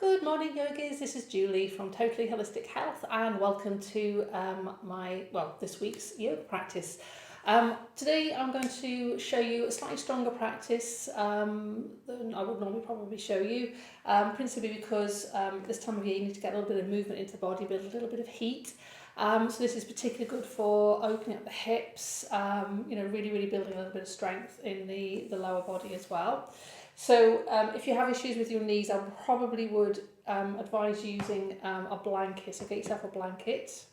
Good morning, yogis. This is Julie from Totally Holistic Health, and welcome to this week's yoga practice. Today I'm going to show you a slightly stronger practice than I would normally probably show you, principally because this time of year you need to get a little bit of movement into the body, build a little bit of heat. So this is particularly good for opening up the hips, really building a little bit of strength in the lower body as well. So if you have issues with your knees, I probably would advise using a blanket. So get yourself a blanket.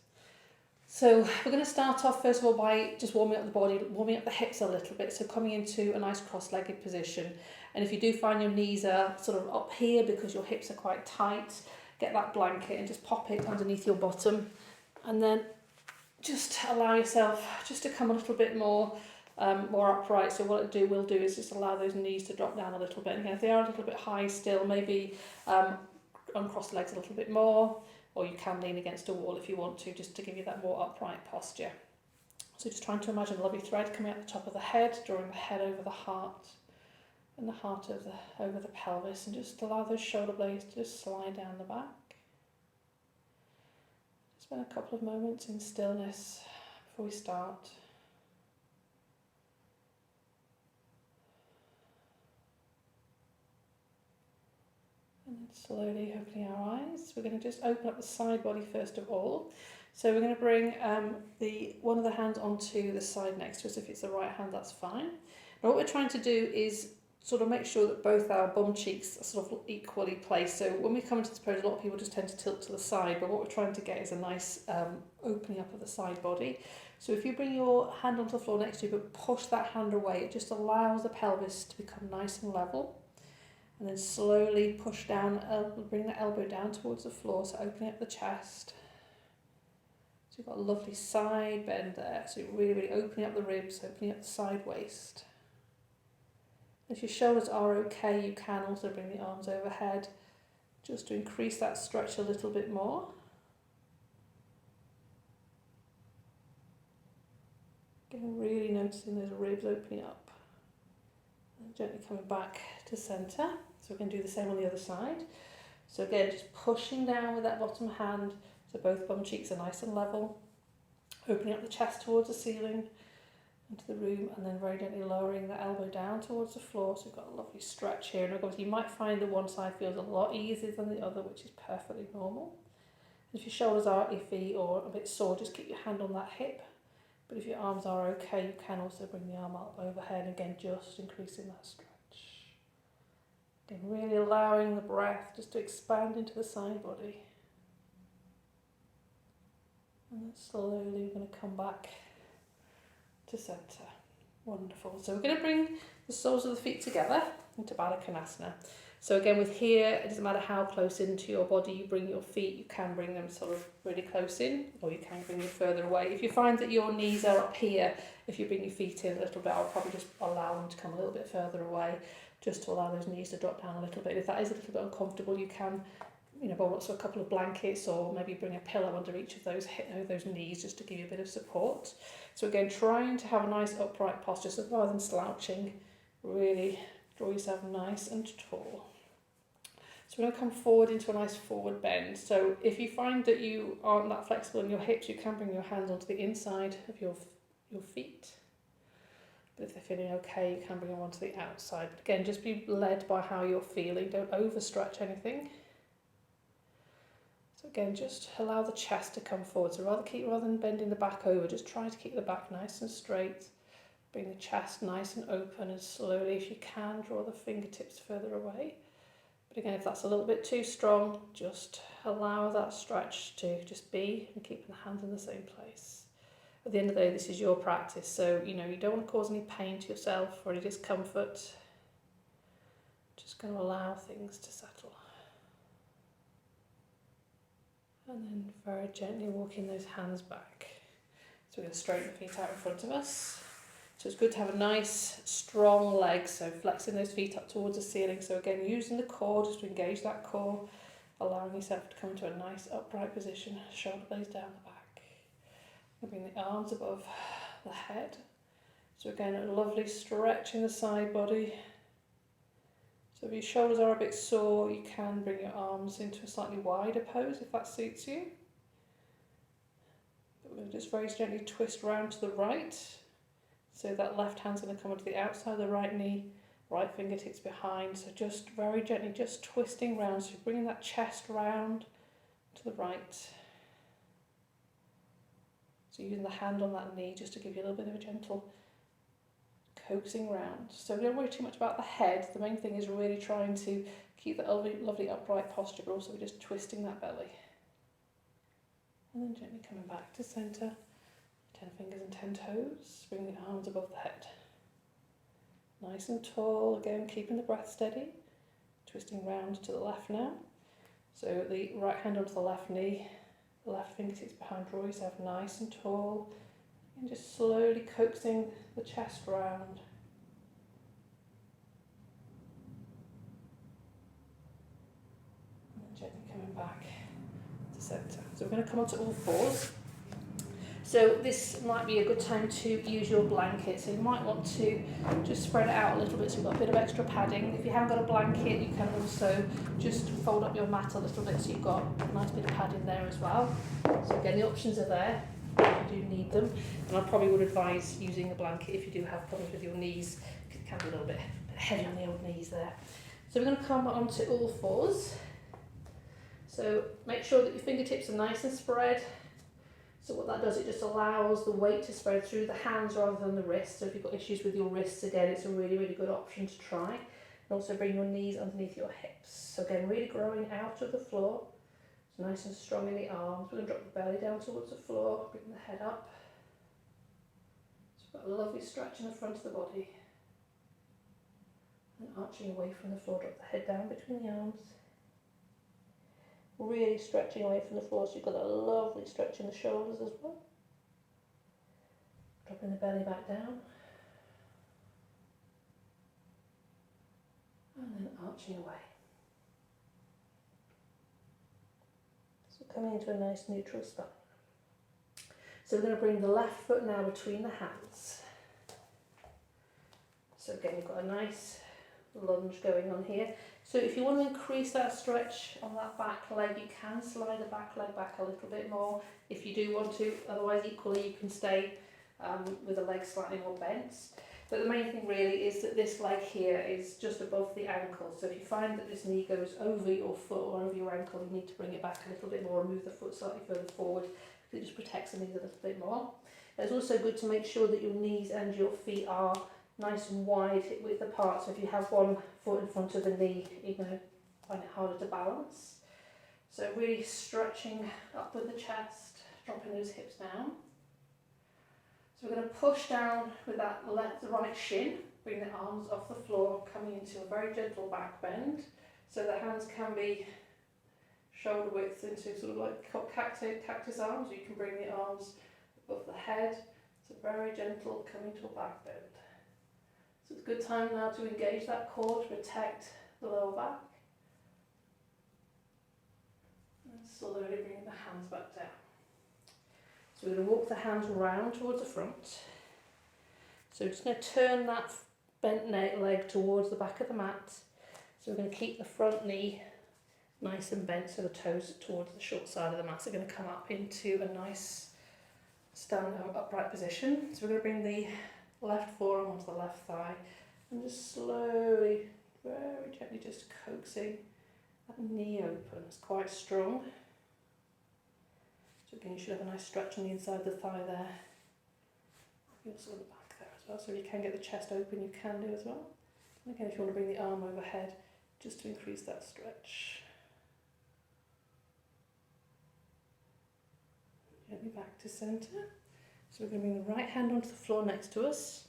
So we're going to start off first of all by just warming up the body, warming up the hips a little bit. So coming into a nice cross-legged position. And if you do find your knees are sort of up here because your hips are quite tight, get that blanket and just pop it underneath your bottom. And then just allow yourself just to come a little bit more upright. So what it will do is just allow those knees to drop down a little bit. And again, if they are a little bit high still, maybe uncross the legs a little bit more, or you can lean against a wall if you want to, just to give you that more upright posture. So just trying to imagine a lovely thread coming out the top of the head, drawing the head over the heart, and the heart over the pelvis, and just allow those shoulder blades to just slide down the back. Spend a couple of moments in stillness before we start. And then slowly opening our eyes. We're going to just open up the side body first of all. So we're going to bring one of the hands onto the side next to us. If it's the right hand, that's fine. Now what we're trying to do is sort of make sure that both our bum cheeks are sort of equally placed. So when we come into this pose, a lot of people just tend to tilt to the side, but what we're trying to get is a nice opening up of the side body. So if you bring your hand onto the floor next to you, but push that hand away, it just allows the pelvis to become nice and level. And then slowly push down, bring the elbow down towards the floor, so opening up the chest. So you've got a lovely side bend there, so you're really opening up the ribs, opening up the side waist. If your shoulders are okay, you can also bring the arms overhead, just to increase that stretch a little bit more. Again, really noticing those ribs opening up. And gently coming back to centre. So we're going to do the same on the other side. So again, just pushing down with that bottom hand, so both bum cheeks are nice and level. Opening up the chest towards the ceiling, into the room, and then very gently lowering the elbow down towards the floor. So we've got a lovely stretch here. And of course, you might find that one side feels a lot easier than the other, which is perfectly normal. If your shoulders are iffy or a bit sore, just keep your hand on that hip. But if your arms are okay, you can also bring the arm up overhead, again just increasing that stretch. Again, really allowing the breath just to expand into the side body. And then slowly we're going to come back to centre. Wonderful. So we're going to bring the soles of the feet together into Baddha Konasana. So again, with here, it doesn't matter how close into your body you bring your feet, you can bring them sort of really close in, or you can bring them further away. If you find that your knees are up here, if you bring your feet in a little bit, I'll probably just allow them to come a little bit further away, just to allow those knees to drop down a little bit. If that is a little bit uncomfortable, you can, roll up to a couple of blankets, or maybe bring a pillow under each of those knees, just to give you a bit of support. So again, trying to have a nice upright posture, so rather than slouching, really draw yourself nice and tall. So we're going to come forward into a nice forward bend. So if you find that you aren't that flexible in your hips, you can bring your hands onto the inside of your feet. But if they're feeling okay, you can bring them onto the outside. But again, just be led by how you're feeling. Don't overstretch anything. So again, just allow the chest to come forward. So rather than bending the back over, just try to keep the back nice and straight. Bring the chest nice and open, and slowly, if you can, draw the fingertips further away. But again, if that's a little bit too strong, just allow that stretch to just be, and keeping the hands in the same place. At the end of the day, this is your practice, so you don't want to cause any pain to yourself or any discomfort. Just going to allow things to settle. And then very gently walking those hands back. So we're going to straighten the feet out in front of us. So it's good to have a nice, strong leg, so flexing those feet up towards the ceiling. So again, using the core just to engage that core, allowing yourself to come to a nice upright position, shoulder blades down the back. And bring the arms above the head. So again, a lovely stretch in the side body. So if your shoulders are a bit sore, you can bring your arms into a slightly wider pose if that suits you. But we're going to just very gently twist round to the right. So that left hand's going to come onto the outside of the right knee, right fingertips behind. So just very gently, just twisting round. So you're bringing that chest round to the right. So using the hand on that knee just to give you a little bit of a gentle coaxing round. So we don't worry too much about the head. The main thing is really trying to keep that lovely upright posture, but also we're just twisting that belly. And then gently coming back to centre. 10 fingers and 10 toes. Bring the arms above the head. Nice and tall, again keeping the breath steady. Twisting round to the left now. So the right hand onto the left knee, the left fingertips behind, draw yourself nice and tall. And just slowly coaxing the chest round. And then gently coming back to centre. So we're going to come onto all fours. So this might be a good time to use your blanket. So you might want to just spread it out a little bit so you've got a bit of extra padding. If you haven't got a blanket, you can also just fold up your mat a little bit so you've got a nice bit of padding there as well. So again, the options are there if you do need them. And I probably would advise using a blanket if you do have problems with your knees. It can be a little bit heavy on the old knees there. So we're going to come onto all fours. So make sure that your fingertips are nice and spread. So what that does, it just allows the weight to spread through the hands rather than the wrists. So if you've got issues with your wrists, again, it's a really, really good option to try. And also bring your knees underneath your hips. So again, really growing out of the floor. So nice and strong in the arms. We're going to drop the belly down towards the floor, bring the head up. So we've got a lovely stretch in the front of the body. And arching away from the floor, drop the head down between the arms. Really stretching away from the floor, so you've got a lovely stretch in the shoulders as well. Dropping the belly back down. And then arching away. So coming into a nice neutral spine. So we're going to bring the left foot now between the hands. So again, you've got a nice lunge going on here. So if you want to increase that stretch on that back leg, you can slide the back leg back a little bit more if you do want to. Otherwise, equally, you can stay with the leg slightly more bent. But the main thing really is that this leg here is just above the ankle. So if you find that this knee goes over your foot or over your ankle, you need to bring it back a little bit more and move the foot slightly further forward because it just protects the knees a little bit more. It's also good to make sure that your knees and your feet are nice and wide width apart. So if you have one foot in front of the knee, you're going to find it harder to balance. So really stretching up with the chest, dropping those hips down. So we're going to push down with that right shin, bring the arms off the floor, coming into a very gentle back bend. So the hands can be shoulder width into sort of like cactus arms. You can bring the arms above the head. So very gentle, coming to a back bend. So it's a good time now to engage that core to protect the lower back. And slowly bring the hands back down. So we're going to walk the hands round towards the front. So we're just going to turn that bent leg towards the back of the mat. So we're going to keep the front knee nice and bent so the toes towards the short side of the mat are going to come up into a nice stand upright position. So we're going to bring the left forearm onto the left thigh and just slowly, very gently just coaxing that knee open. It's quite strong. So again, you should have a nice stretch on the inside of the thigh there. Also on the back there as well. So if you can get the chest open, you can do as well. And again, if you want to bring the arm overhead, just to increase that stretch. Gently back to centre. So we're going to bring the right hand onto the floor next to us.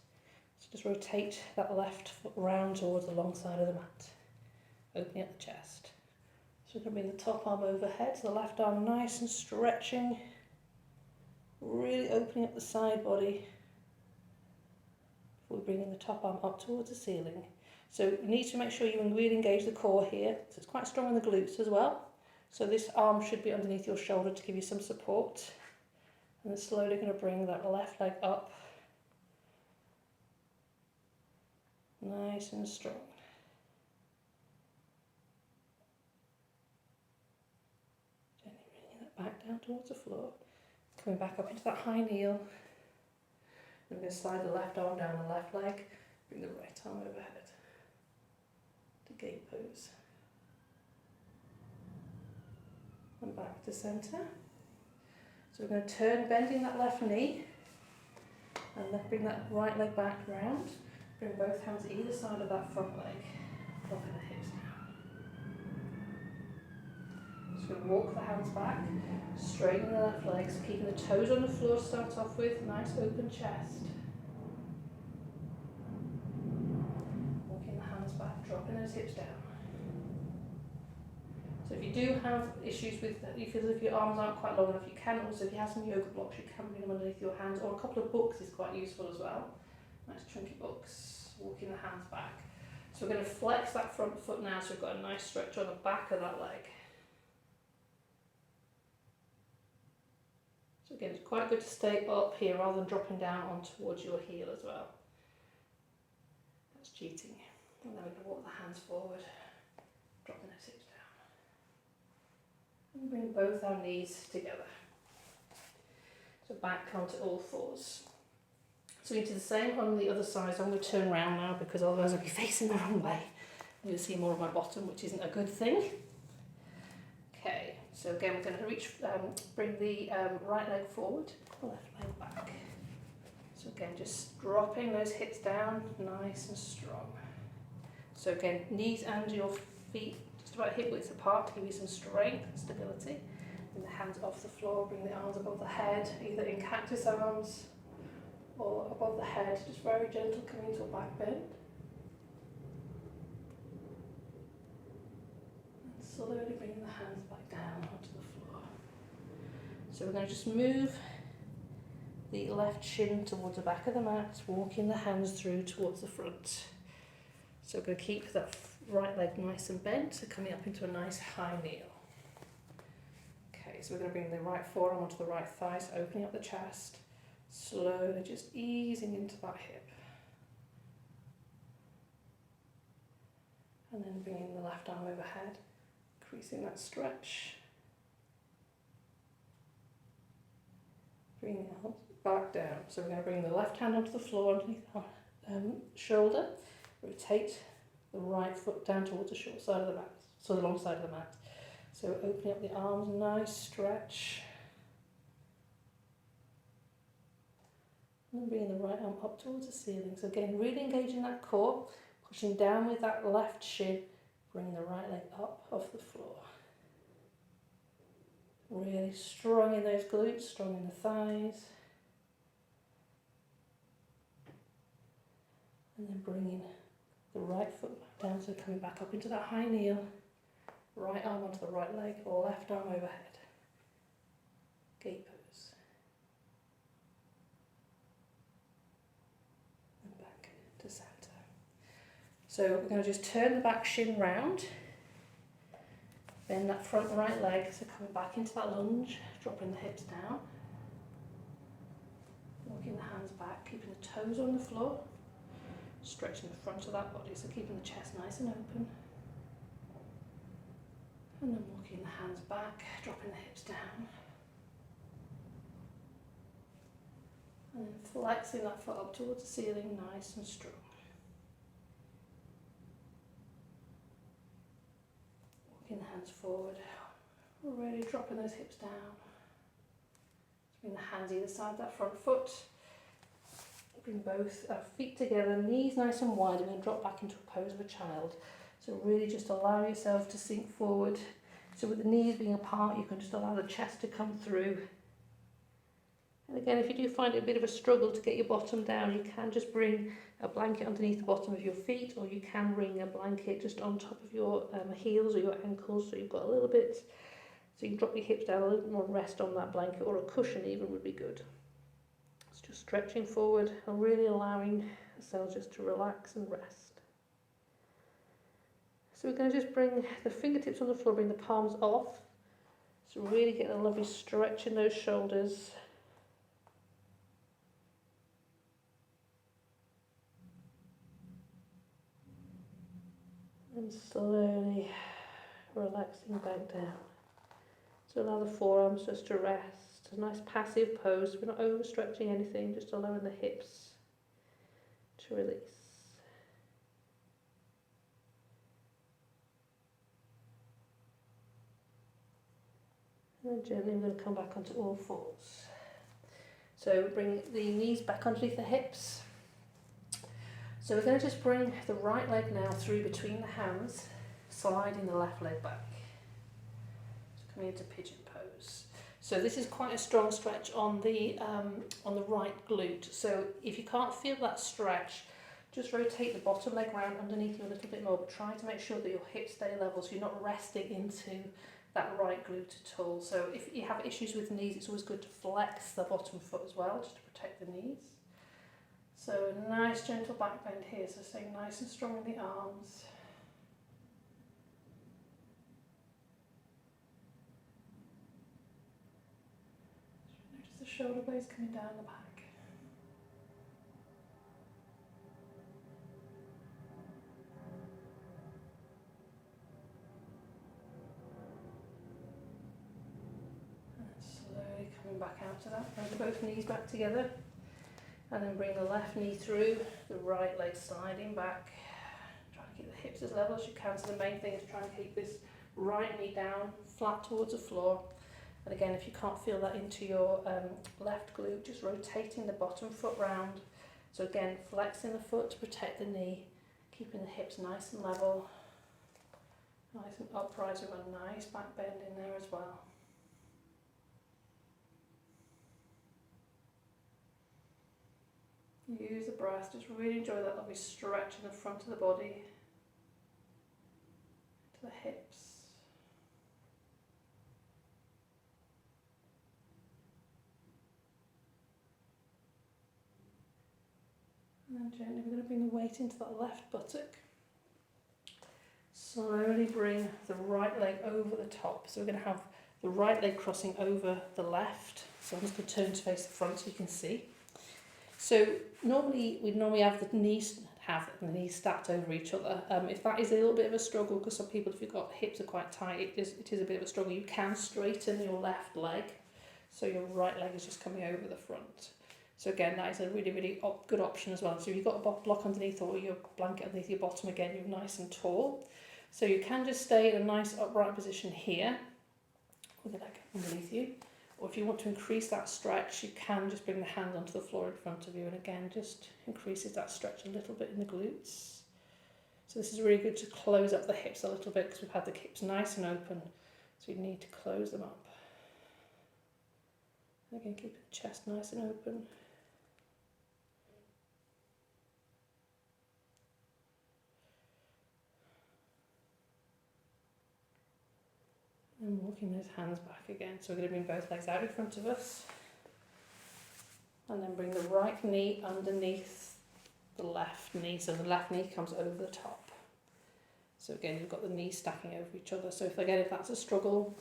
So just rotate that left foot round towards the long side of the mat, opening up the chest. So we're going to bring the top arm overhead, so the left arm nice and stretching, really opening up the side body before bringing the top arm up towards the ceiling. So you need to make sure you really engage the core here. So it's quite strong in the glutes as well. So this arm should be underneath your shoulder to give you some support. And then slowly going to bring that left leg up. Nice and strong. back down towards the floor, coming back up into that high kneel. Then we're going to slide the left arm down the left leg, bring the right arm overhead to gate pose. And back to centre. So we're going to turn, bending that left knee, and then bring that right leg back round. Bring both hands either side of that front leg, dropping the hips down. Just going to walk the hands back, straighten the left legs, keeping the toes on the floor to start off with, nice open chest. Walking the hands back, dropping those hips down. So if you do have issues with, you feel as if your arms aren't quite long enough, you can also, if you have some yoga blocks, you can bring them underneath your hands, or a couple of books is quite useful as well. Nice chunky books, walking the hands back. So we're going to flex that front foot now, so we've got a nice stretch on the back of that leg. So again, it's quite good to stay up here rather than dropping down on towards your heel as well. That's cheating. And then we're going to walk the hands forward, dropping those hips down. And bring both our knees together. So back onto all fours. So we do the same on the other side. So I'm going to turn around now because otherwise I'll be facing the wrong way. You'll see more of my bottom, which isn't a good thing. Okay, so again we're going to reach, bring the right leg forward, left leg back. So again, just dropping those hips down, nice and strong. So again, knees and your feet just about hip width apart, give you some strength and stability. Bring the hands off the floor, bring the arms above the head, either in cactus arms or above the head, just very gentle, coming to a back bend. And slowly bringing the hands back down onto the floor. So we're going to just move the left shin towards the back of the mat, walking the hands through towards the front. So we're going to keep that right leg nice and bent, so coming up into a nice high kneel. Okay, so we're going to bring the right forearm onto the right thigh, so opening up the chest, slowly just easing into that hip. And then bringing the left arm overhead, increasing that stretch. Bringing the arms back down. So we're going to bring the left hand onto the floor underneath our shoulder. Rotate the right foot down towards the short side of the mat, so the long side of the mat. So opening up the arms, nice stretch. And then bringing the right arm up towards the ceiling. So again, really engaging that core, pushing down with that left shin, bringing the right leg up off the floor. Really strong in those glutes, strong in the thighs. And then bringing the right foot back down, so coming back up into that high kneel. Right arm onto the right leg or left arm overhead. Gate pose. And back to centre. So we're going to just turn the back shin round. Bend that front right leg, so coming back into that lunge, dropping the hips down. Walking the hands back, keeping the toes on the floor. Stretching the front of that body, so keeping the chest nice and open. And then walking the hands back, dropping the hips down. And then flexing that foot up towards the ceiling, nice and strong. Walking the hands forward, really dropping those hips down. Bring the hands either side of that front foot. Bring both feet together, knees nice and wide, and then drop back into a pose of a child. So really just allow yourself to sink forward. So with the knees being apart, you can just allow the chest to come through. And again, if you do find it a bit of a struggle to get your bottom down, you can just bring a blanket underneath the bottom of your feet, or you can bring a blanket just on top of your heels or your ankles, so you've got a little bit, so you can drop your hips down, a little bit more rest on that blanket, or a cushion even would be good. It's just stretching forward and really allowing ourselves just to relax and rest. So we're going to just bring the fingertips on the floor, bring the palms off. So really get a lovely stretch in those shoulders. And slowly relaxing back down. So allow the forearms just to rest. A nice passive pose. We're not overstretching anything, just allowing the hips to release. And then gently we're going to come back onto all fours. So bring the knees back underneath the hips. So we're going to just bring the right leg now through between the hands, sliding the left leg back. So coming into pigeon pose. So this is quite a strong stretch on the right glute. So if you can't feel that stretch, just rotate the bottom leg round underneath you a little bit more, but try to make sure that your hips stay level so you're not resting into that right glute at all. So if you have issues with knees, it's always good to flex the bottom foot as well, just to protect the knees. So a nice gentle back bend here, so staying nice and strong in the arms. Notice the shoulder blades coming down the back. Slowly coming back out to that, bring both knees back together, and then bring the left knee through, the right leg sliding back. Try to keep the hips as level as you can, so the main thing is trying to keep this right knee down, flat towards the floor. And again, if you can't feel that into your left glute, just rotating the bottom foot round. So again, flexing the foot to protect the knee, keeping the hips nice and level, nice and upright with a nice back bend in there as well. Use the breath, just really enjoy that lovely stretch in the front of the body, to the hips. And then gently we're going to bring the weight into that left buttock. Slowly bring the right leg over the top. So we're going to have the right leg crossing over the left. So I'm just going to turn to face the front so you can see. So we'd normally have the knees stacked over each other. If that is a little bit of a struggle, because some people, if you've got hips are quite tight, it is a bit of a struggle. You can straighten your left leg, so your right leg is just coming over the front. So again, that is a really, really good option as well. So if you've got a block underneath or your blanket underneath your bottom, again, you're nice and tall. So you can just stay in a nice upright position here with the leg underneath you. Or if you want to increase that stretch, you can just bring the hand onto the floor in front of you, and again, just increases that stretch a little bit in the glutes. So this is really good to close up the hips a little bit, because we've had the hips nice and open, so you need to close them up. And again, keep the chest nice and open. And walking those hands back again. So we're going to bring both legs out in front of us. And then bring the right knee underneath the left knee. So the left knee comes over the top. So again, you've got the knees stacking over each other. So if that's a struggle,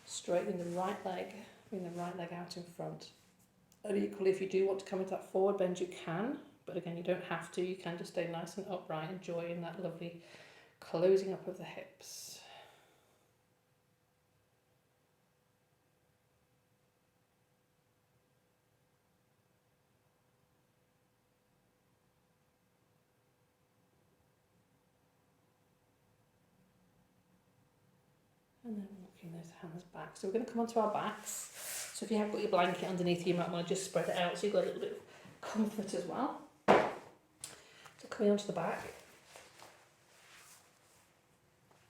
straighten the right leg, bring the right leg out in front. And equally, if you do want to come into that forward bend, you can. But again, you don't have to. You can just stay nice and upright, enjoying that lovely closing up of the hips. And then walking those hands back. So we're going to come onto our backs. So if you have got your blanket underneath you, you might want to just spread it out so you've got a little bit of comfort as well. So coming onto the back.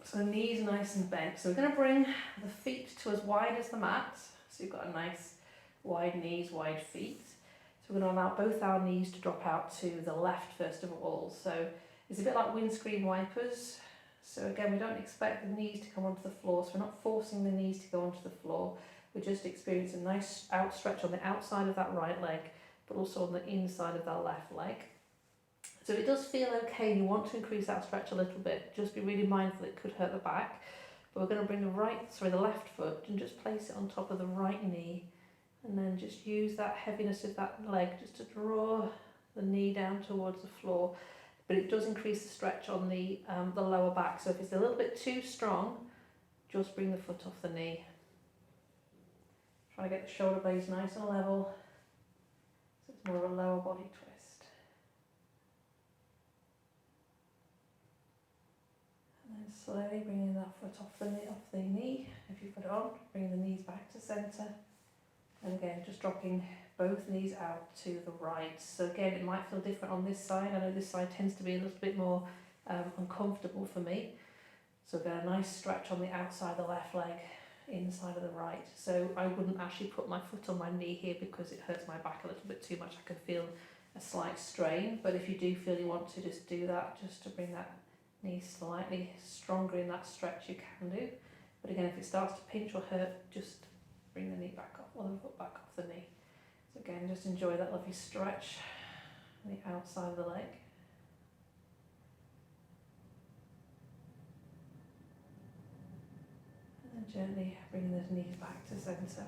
So knees nice and bent. So we're going to bring the feet to as wide as the mat. So you've got a nice wide knees, wide feet. So we're going to allow both our knees to drop out to the left first of all. So it's a bit like windscreen wipers. So again, we don't expect the knees to come onto the floor, so we're not forcing the knees to go onto the floor. We're just experiencing a nice outstretch on the outside of that right leg, but also on the inside of that left leg. So if it does feel okay, you want to increase that stretch a little bit, just be really mindful it could hurt the back. But we're going to bring the left foot and just place it on top of the right knee, and then just use that heaviness of that leg just to draw the knee down towards the floor. But it does increase the stretch on the lower back. So if it's a little bit too strong, just bring the foot off the knee. Trying to get the shoulder blades nice and level, so it's more of a lower body twist. And then slowly bringing that foot off the knee, if you've got it on, bringing the knees back to centre. And again, just dropping both knees out to the right. So again, it might feel different on this side. I know this side tends to be a little bit more uncomfortable for me. So get a nice stretch on the outside of the left leg, inside of the right. So I wouldn't actually put my foot on my knee here because it hurts my back a little bit too much. I can feel a slight strain, but if you do feel you want to just do that, just to bring that knee slightly stronger in that stretch, you can do. But again, if it starts to pinch or hurt, just bring the knee back off, or the foot back off the knee. So again, just enjoy that lovely stretch on the outside of the leg. And then gently bringing those knees back to centre.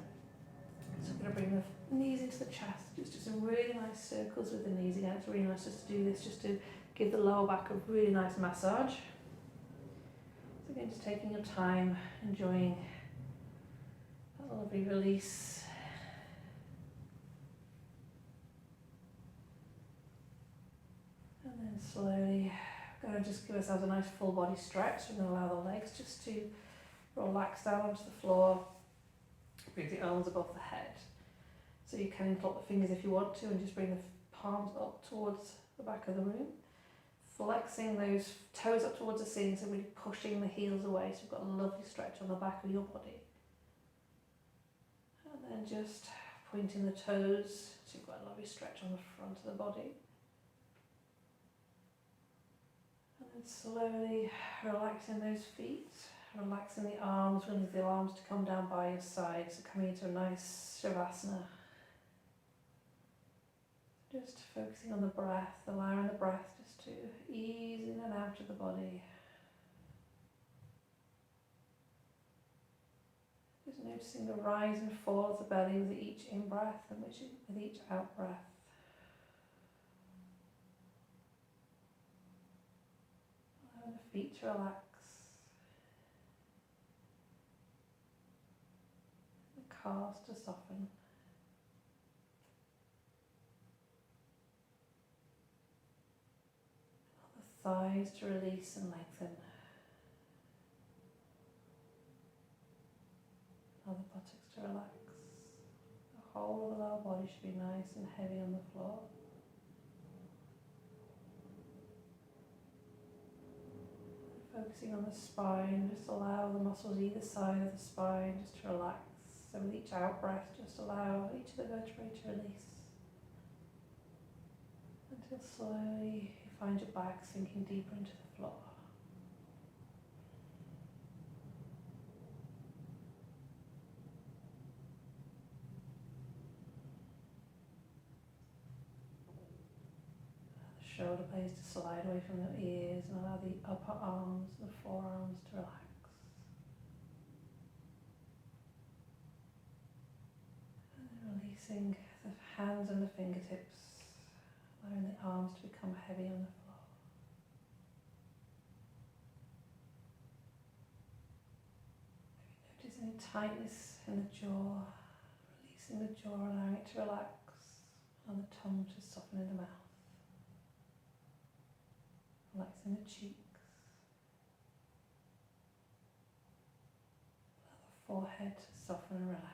So I'm going to bring the knees into the chest, just do some really nice circles with the knees again. It's really nice just to do this, just to give the lower back a really nice massage. So again, just taking your time, enjoying that lovely release. And then slowly, we're going to just give ourselves a nice full body stretch. We're going to allow the legs just to relax down onto the floor. Bring the arms above the head. So you can interlock the fingers if you want to and just bring the palms up towards the back of the room. Flexing those toes up towards the ceiling, so really pushing the heels away, so you've got a lovely stretch on the back of your body. And then just pointing the toes, so you've got a lovely stretch on the front of the body. And then slowly relaxing those feet, relaxing the arms, really the arms to come down by your side, so coming into a nice Shavasana. Just focusing on the breath, allowing the breath just to ease in and out of the body. Just noticing the rise and fall of the belly with each in-breath and with each out-breath. Allowing the feet to relax. The calves to soften. Thighs to release and lengthen. Allow the buttocks to relax. The whole of the lower body should be nice and heavy on the floor. Focusing on the spine, just allow the muscles either side of the spine just to relax. So with each out breath, just allow each of the vertebrae to release. Until slowly find your back sinking deeper into the floor. Allow the shoulder blades to slide away from the ears and allow the upper arms and the forearms to relax. And then releasing the hands and the fingertips, allowing the arms to become heavy on the floor. If you notice any tightness in the jaw, releasing the jaw, allowing it to relax, and the tongue to soften in the mouth. Relaxing the cheeks. Allow the forehead to soften and relax.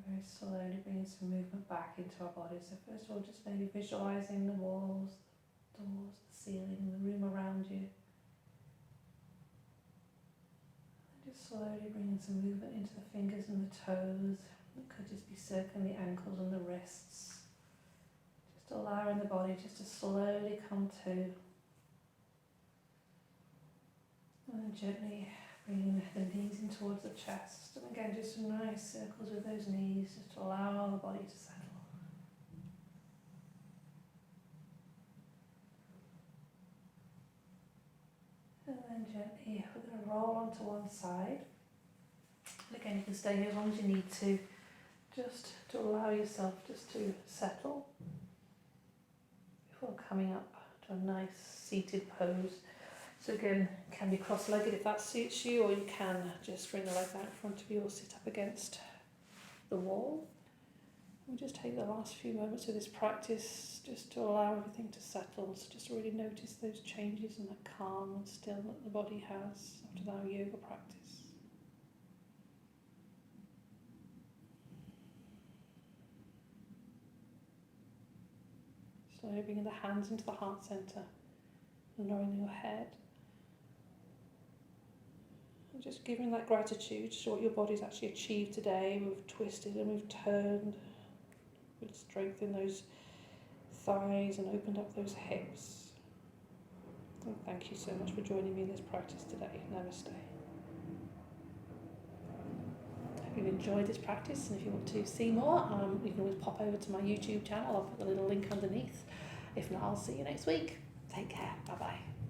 Very slowly bringing some movement back into our body. So first of all, just maybe visualising the walls, the doors, the ceiling, the room around you. And just slowly bringing some movement into the fingers and the toes. It could just be circling the ankles and the wrists. Just allowing the body just to slowly come to. And then gently bringing the knees in towards the chest, and again just some nice circles with those knees just to allow the body to settle. roll onto one side. And again, you can stay here as long as you need to, just to allow yourself just to settle before coming up to a nice seated pose. So again, can be cross-legged if that suits you, or you can just bring the legs out in front of you or sit up against the wall. We'll just take the last few moments of this practice just to allow everything to settle, so just really notice those changes and the calm and still that the body has after our yoga practice. Slowly bringing the hands into the heart centre and lowering your head. And just giving that gratitude to what your body's actually achieved today. We've twisted and we've turned. We've strengthened those thighs and opened up those hips. And thank you so much for joining me in this practice today. Namaste. If you've enjoyed this practice and if you want to see more, you can always pop over to my YouTube channel. I'll put the little link underneath. If not, I'll see you next week. Take care. Bye bye.